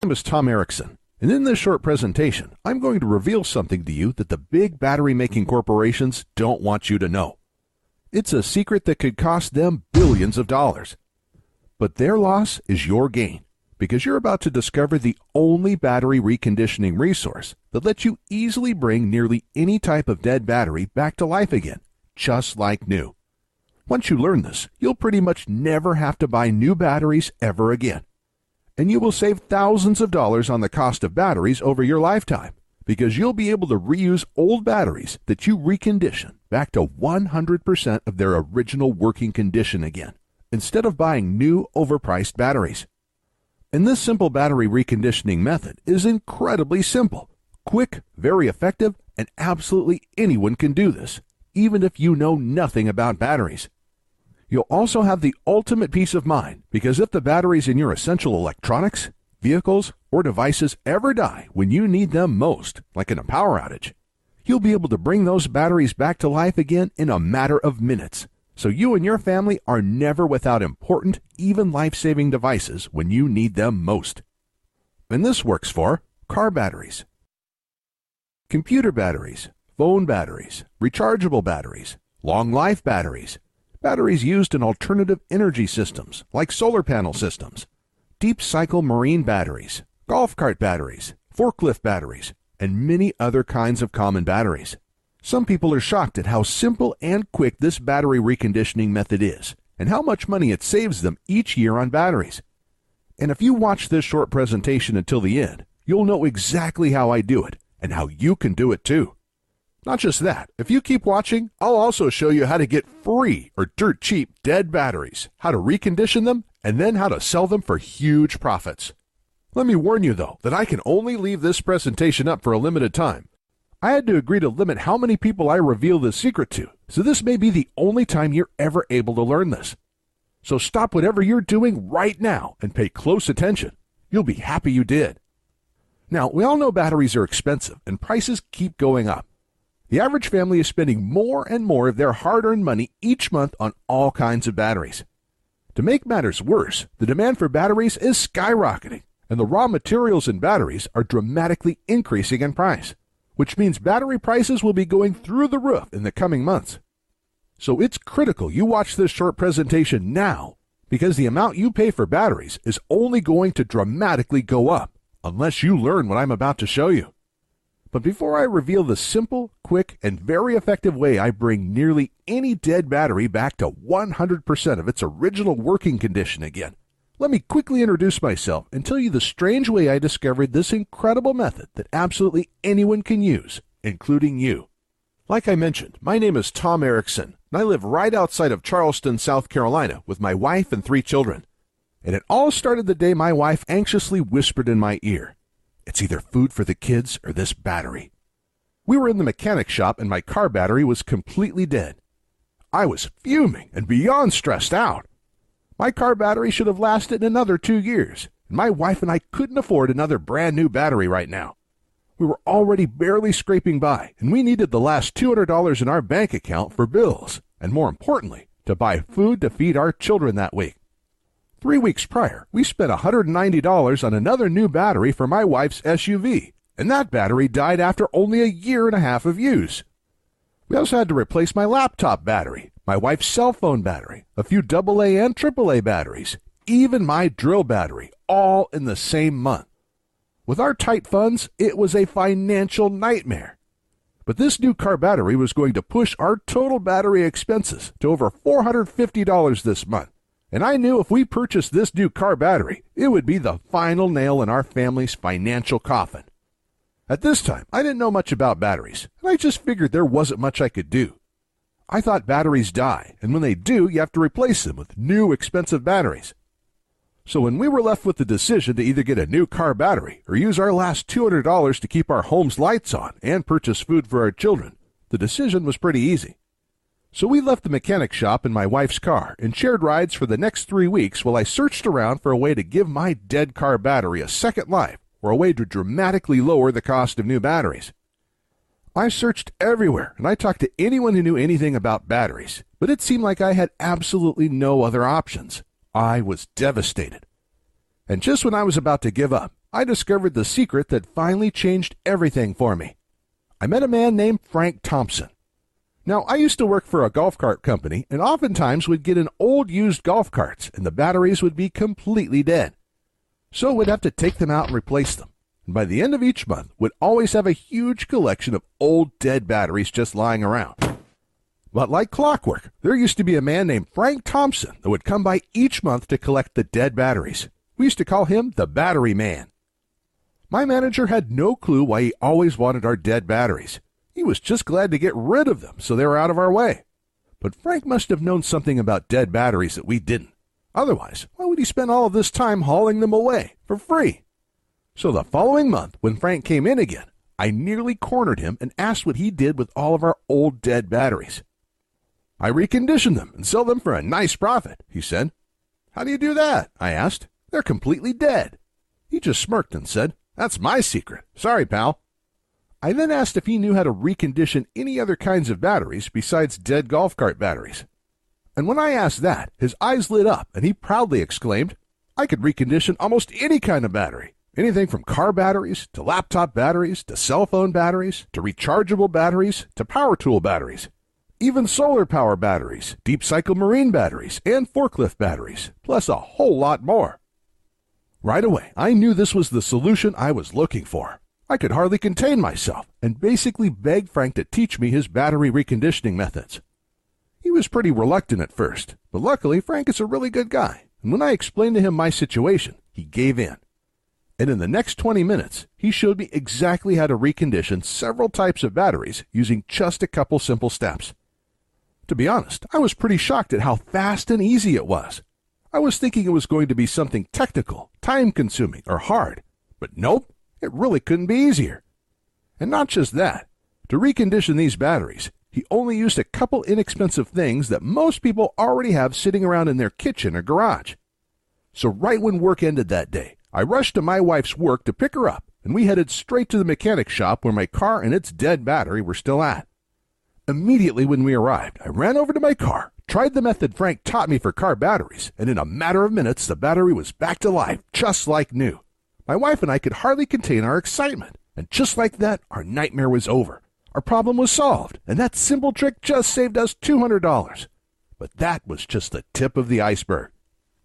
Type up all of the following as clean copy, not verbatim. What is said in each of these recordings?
My name is Tom Erickson, and in this short presentation, I'm going to reveal something to you that the big battery-making corporations don't want you to know. It's a secret that could cost them billions of dollars. But their loss is your gain, because you're about to discover the only battery reconditioning resource that lets you easily bring nearly any type of dead battery back to life again, just like new. Once you learn this, you'll pretty much never have to buy new batteries ever again. And you will save thousands of dollars on the cost of batteries over your lifetime, because you'll be able to reuse old batteries that you recondition back to 100% of their original working condition again, instead of buying new overpriced batteries. And this simple battery reconditioning method is incredibly simple, quick, very effective, and absolutely anyone can do this, even if you know nothing about batteries. You'll also have the ultimate peace of mind, because if the batteries in your essential electronics, vehicles, or devices ever die when you need them most, like in a power outage, you'll be able to bring those batteries back to life again in a matter of minutes, so you and your family are never without important, even life-saving devices when you need them most. And this works for car batteries, computer batteries, phone batteries, rechargeable batteries, long-life batteries, batteries used in alternative energy systems like solar panel systems, deep cycle marine batteries, golf cart batteries, forklift batteries, and many other kinds of common batteries. Some people are shocked at how simple and quick this battery reconditioning method is, and how much money it saves them each year on batteries. And if you watch this short presentation until the end, you'll know exactly how I do it, and how you can do it too. Not just that, if you keep watching, I'll also show you how to get free or dirt cheap dead batteries, how to recondition them, and then how to sell them for huge profits. Let me warn you though, that I can only leave this presentation up for a limited time. I had to agree to limit how many people I reveal this secret to, so this may be the only time you're ever able to learn this. So stop whatever you're doing right now and pay close attention. You'll be happy you did. Now, we all know batteries are expensive and prices keep going up. The average family is spending more and more of their hard-earned money each month on all kinds of batteries. To make matters worse, the demand for batteries is skyrocketing, and the raw materials in batteries are dramatically increasing in price, which means battery prices will be going through the roof in the coming months. So it's critical you watch this short presentation now, because the amount you pay for batteries is only going to dramatically go up, unless you learn what I'm about to show you. But before I reveal the simple, quick, and very effective way I bring nearly any dead battery back to 100% of its original working condition again, let me quickly introduce myself and tell you the strange way I discovered this incredible method that absolutely anyone can use, including you. Like I mentioned, my name is Tom Erickson, and I live right outside of Charleston, South Carolina, with my wife and 3 children. And it all started the day my wife anxiously whispered in my ear, "It's either food for the kids or this battery." We were in the mechanic shop and my car battery was completely dead. I was fuming and beyond stressed out. My car battery should have lasted another 2 years, and my wife and I couldn't afford another brand new battery right now. We were already barely scraping by, and we needed the last $200 in our bank account for bills, and more importantly, to buy food to feed our children that week. 3 weeks prior, we spent $190 on another new battery for my wife's SUV, and that battery died after only a year and a half of use. We also had to replace my laptop battery, my wife's cell phone battery, a few AA and AAA batteries, even my drill battery, all in the same month. With our tight funds, it was a financial nightmare. But this new car battery was going to push our total battery expenses to over $450 this month. And I knew if we purchased this new car battery, it would be the final nail in our family's financial coffin. At this time, I didn't know much about batteries, and I just figured there wasn't much I could do. I thought batteries die, and when they do, you have to replace them with new expensive batteries. So when we were left with the decision to either get a new car battery or use our last $200 to keep our home's lights on and purchase food for our children, the decision was pretty easy. So we left the mechanic shop in my wife's car and shared rides for the next 3 weeks while I searched around for a way to give my dead car battery a second life or a way to dramatically lower the cost of new batteries. I searched everywhere and I talked to anyone who knew anything about batteries, but it seemed like I had absolutely no other options. I was devastated. And just when I was about to give up, I discovered the secret that finally changed everything for me. I met a man named Frank Thompson. Now, I used to work for a golf cart company, and oftentimes would get in old used golf carts, and the batteries would be completely dead. So we'd have to take them out and replace them. And by the end of each month, we'd always have a huge collection of old dead batteries just lying around. But like clockwork, there used to be a man named Frank Thompson that would come by each month to collect the dead batteries. We used to call him the Battery Man. My manager had no clue why he always wanted our dead batteries. He was just glad to get rid of them so they were out of our way. But Frank must have known something about dead batteries that we didn't. Otherwise, why would he spend all of this time hauling them away for free? So the following month, when Frank came in again, I nearly cornered him and asked what he did with all of our old dead batteries. "I recondition them and sell them for a nice profit," he said. "How do you do that?" I asked. "They're completely dead." He just smirked and said, "That's my secret. Sorry, pal." I then asked if he knew how to recondition any other kinds of batteries besides dead golf cart batteries. And when I asked that, his eyes lit up and he proudly exclaimed, "I could recondition almost any kind of battery. Anything from car batteries, to laptop batteries, to cell phone batteries, to rechargeable batteries, to power tool batteries. Even solar power batteries, deep cycle marine batteries, and forklift batteries, plus a whole lot more." Right away, I knew this was the solution I was looking for. I could hardly contain myself and basically begged Frank to teach me his battery reconditioning methods. He was pretty reluctant at first, but luckily Frank is a really good guy, and when I explained to him my situation, he gave in. And in the next 20 minutes, he showed me exactly how to recondition several types of batteries using just a couple simple steps. To be honest, I was pretty shocked at how fast and easy it was. I was thinking it was going to be something technical, time-consuming, or hard, but nope. It really couldn't be easier. And not just that. To recondition these batteries, he only used a couple inexpensive things that most people already have sitting around in their kitchen or garage. So right when work ended that day, I rushed to my wife's work to pick her up, and we headed straight to the mechanic shop where my car and its dead battery were still at. Immediately when we arrived, I ran over to my car, tried the method Frank taught me for car batteries, and in a matter of minutes the battery was back to life, just like new. My wife and I could hardly contain our excitement, and just like that, our nightmare was over. Our problem was solved, and that simple trick just saved us $200. But that was just the tip of the iceberg,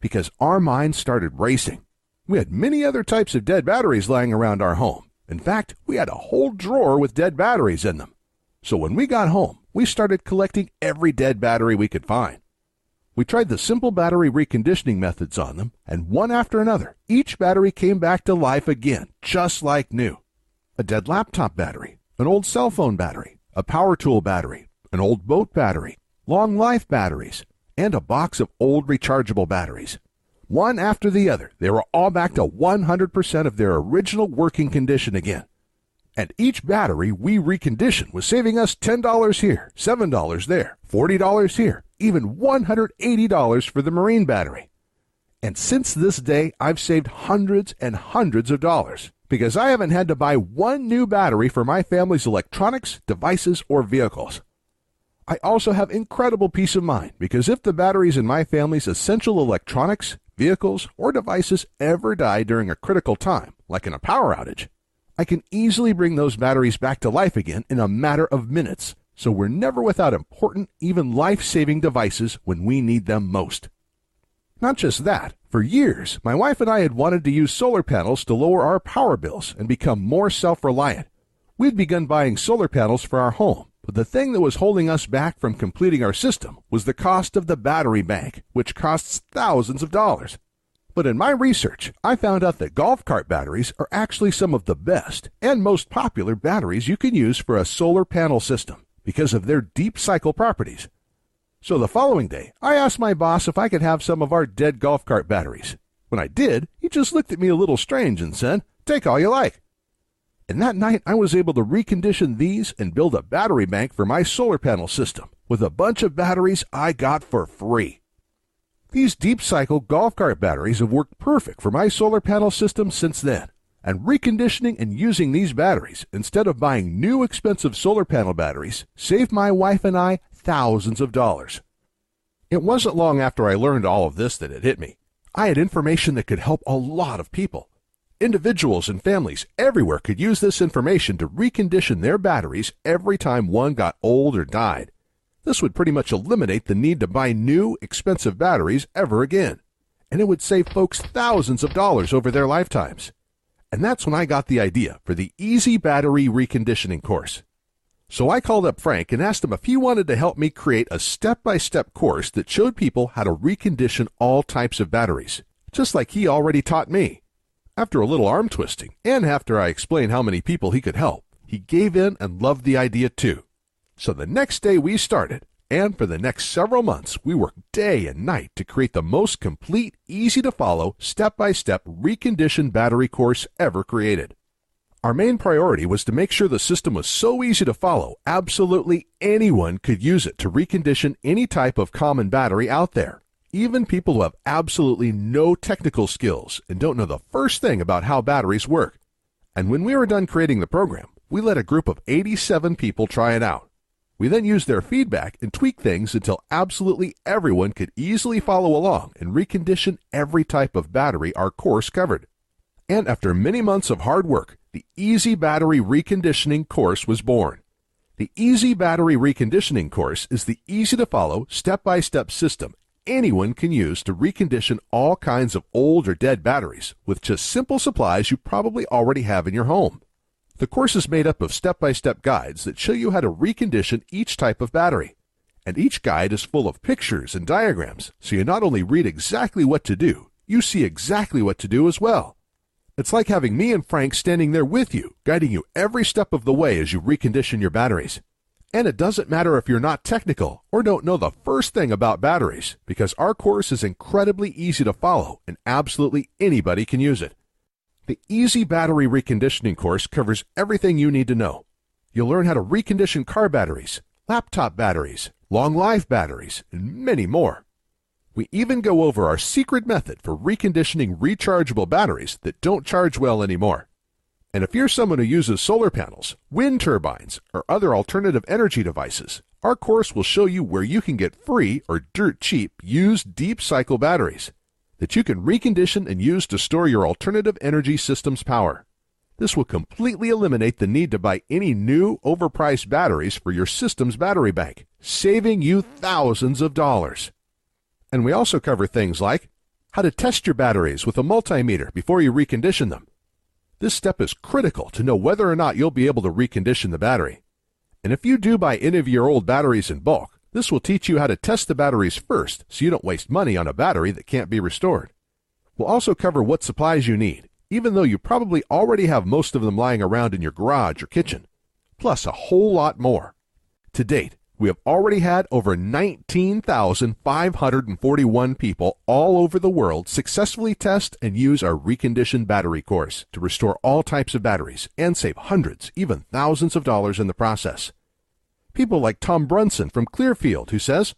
because our minds started racing. We had many other types of dead batteries lying around our home. In fact, we had a whole drawer with dead batteries in them. So when we got home, we started collecting every dead battery we could find. We tried the simple battery reconditioning methods on them, and one after another, each battery came back to life again, just like new. A dead laptop battery, an old cell phone battery, a power tool battery, an old boat battery, long life batteries, and a box of old rechargeable batteries. One after the other, they were all back to 100% of their original working condition again. And each battery we reconditioned was saving us $10 here, $7 there, $40 here, even $180 for the marine battery. And since this day, I've saved hundreds and hundreds of dollars because I haven't had to buy one new battery for my family's electronics, devices, or vehicles. I also have incredible peace of mind because if the batteries in my family's essential electronics, vehicles, or devices ever die during a critical time, like in a power outage, I can easily bring those batteries back to life again in a matter of minutes, so we're never without important, even life-saving devices when we need them most. Not just that, for years, my wife and I had wanted to use solar panels to lower our power bills and become more self-reliant. We'd begun buying solar panels for our home, but the thing that was holding us back from completing our system was the cost of the battery bank, which costs thousands of dollars. But in my research, I found out that golf cart batteries are actually some of the best and most popular batteries you can use for a solar panel system because of their deep cycle properties. So the following day, I asked my boss if I could have some of our dead golf cart batteries. When I did, he just looked at me a little strange and said, "Take all you like." And that night, I was able to recondition these and build a battery bank for my solar panel system with a bunch of batteries I got for free. These deep cycle golf cart batteries have worked perfect for my solar panel system since then, and reconditioning and using these batteries instead of buying new expensive solar panel batteries saved my wife and I thousands of dollars. It wasn't long after I learned all of this that it hit me. I had information that could help a lot of people. individuals and families everywhere could use this information to recondition their batteries every time one got old or died. This would pretty much eliminate the need to buy new, expensive batteries ever again, and it would save folks thousands of dollars over their lifetimes. And that's when I got the idea for the Easy Battery Reconditioning course. So I called up Frank and asked him if he wanted to help me create a step-by-step course that showed people how to recondition all types of batteries, just like he already taught me. After a little arm twisting, and after I explained how many people he could help, he gave in and loved the idea too. So the next day we started, and for the next several months we worked day and night to create the most complete, easy-to-follow, step-by-step reconditioned battery course ever created. Our main priority was to make sure the system was so easy to follow, absolutely anyone could use it to recondition any type of common battery out there, even people who have absolutely no technical skills and don't know the first thing about how batteries work. And when we were done creating the program, we let a group of 87 people try it out. We then used their feedback and tweaked things until absolutely everyone could easily follow along and recondition every type of battery our course covered. And after many months of hard work, the Easy Battery Reconditioning course was born. The Easy Battery Reconditioning course is the easy-to-follow, step-by-step system anyone can use to recondition all kinds of old or dead batteries with just simple supplies you probably already have in your home. The course is made up of step-by-step guides that show you how to recondition each type of battery. And each guide is full of pictures and diagrams, so you not only read exactly what to do, you see exactly what to do as well. It's like having me and Frank standing there with you, guiding you every step of the way as you recondition your batteries. And it doesn't matter if you're not technical or don't know the first thing about batteries, because our course is incredibly easy to follow and absolutely anybody can use it. The Easy Battery Reconditioning course covers everything you need to know. You'll learn how to recondition car batteries, laptop batteries, long-life batteries, and many more. We even go over our secret method for reconditioning rechargeable batteries that don't charge well anymore. And if you're someone who uses solar panels, wind turbines, or other alternative energy devices, our course will show you where you can get free or dirt cheap used deep cycle batteries that you can recondition and use to store your alternative energy system's power. This will completely eliminate the need to buy any new overpriced batteries for your system's battery bank, saving you thousands of dollars. And we also cover things like how to test your batteries with a multimeter before you recondition them. This step is critical to know whether or not you'll be able to recondition the battery. And if you do buy any of your old batteries in bulk, this will teach you how to test the batteries first so you don't waste money on a battery that can't be restored. We'll also cover what supplies you need, even though you probably already have most of them lying around in your garage or kitchen, plus a whole lot more. To date, we have already had over 19,541 people all over the world successfully test and use our reconditioned battery course to restore all types of batteries and save hundreds, even thousands of dollars in the process. People like Tom Brunson from Clearfield, who says,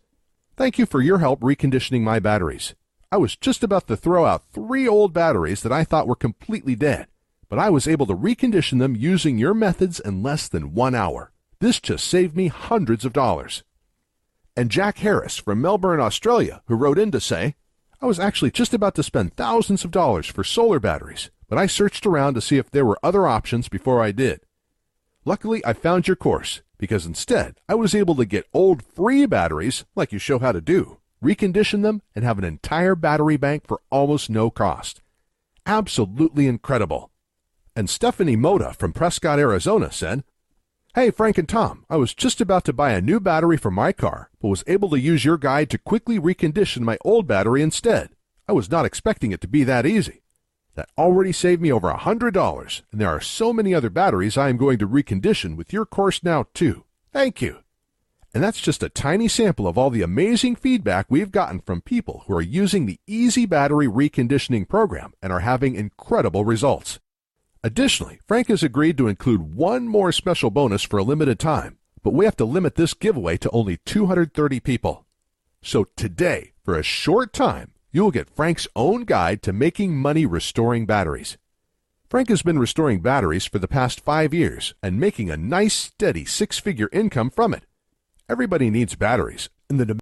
"Thank you for your help reconditioning my batteries. I was just about to throw out 3 old batteries that I thought were completely dead, but I was able to recondition them using your methods in less than 1 hour. This just saved me hundreds of dollars." And Jack Harris from Melbourne, Australia, who wrote in to say, "I was actually just about to spend thousands of dollars for solar batteries, but I searched around to see if there were other options before I did. Luckily, I found your course, because instead I was able to get old free batteries, like you show how to do, recondition them, and have an entire battery bank for almost no cost. Absolutely incredible." And Stephanie Moda from Prescott, Arizona said, "Hey, Frank and Tom, I was just about to buy a new battery for my car, but was able to use your guide to quickly recondition my old battery instead. I was not expecting it to be that easy. That already saved me over $100, and there are so many other batteries I am going to recondition with your course now too. Thank you." And that's just a tiny sample of all the amazing feedback we've gotten from people who are using the Easy Battery Reconditioning program and are having incredible results. Additionally, Frank has agreed to include one more special bonus for a limited time, but we have to limit this giveaway to only 230 people. So today, for a short time, you will get Frank's own guide to making money restoring batteries. Frank has been restoring batteries for the past 5 years and making a nice, steady 6-figure income from it. Everybody needs batteries, and the